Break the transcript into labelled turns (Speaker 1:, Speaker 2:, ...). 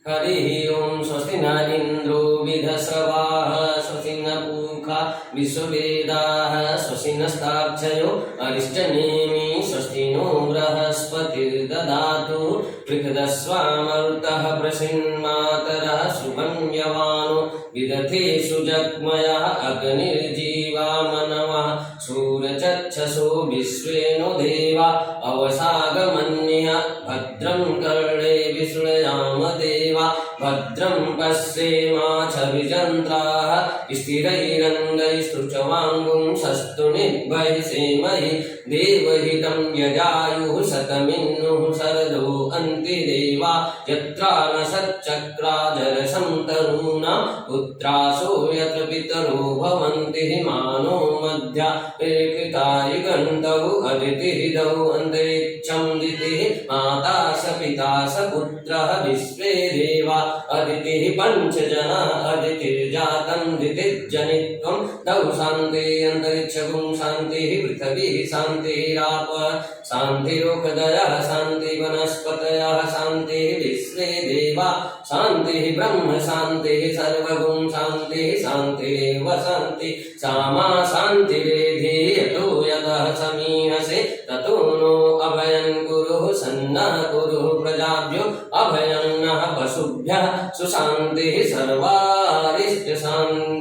Speaker 1: हरिः ओं स्वस्ति न इन्द्रो विधश्रवाः स्वस्ति न पूषा विश्ववेदाः स्वस्ति नस्तार्क्ष्यो अरिष्टनेमि स्वस्ति नो बृहस्पतिर्ददातु पृथ्वीस्वामरुतः प्रसीन्मातरः शुभं यवानो विदथेषु जग्मयः अग्निर्जीवामनवः सूर्यचक्षसो विश्वेनो देवा अवसागमन्यः भद्रं कर्णे विष्णुयाम देवा भद्रं पश्येमाक्षभिजन्त्राः स्थिरैरङ्गैस्तुचवाङ्गुं सस्तु निर्भयसेमहि देवहितं यजायुः शतमिन्नुः शरदो अन्ति देवा यत्रा न सच्चक्राजरसंतरूणां पुत्रासो यत्र पितरो भवन्ति मानो मध्या कृतायुगन्तौ अदितिहृदौ अन्तरिक्षं दितिः माता स पिता स पुत्रः विश्वे देवा अदितिः पञ्चजना अदितिर्जातं दितिर्जनित्वं तौ शान्ति अन्तरिक्षगुं शान्तिः पृथिवीः शान्तिराप शान्तिरोषधयः शान्ति वनस्पतयः शान्तिः विश्वे देवा शान्तिः ब्रह्म शान्तिः सर्वगुं शान्तिः शान्तिरेव शान्ति सामा शान्तिरेधि यतो यतः समीहसे ततो नो अभयं कुरुः सन्नः कुरुः प्रजाभ्यो अभयं नः पशुभ्यः सुशान्तिः सर्वारिष्ट शान्तिः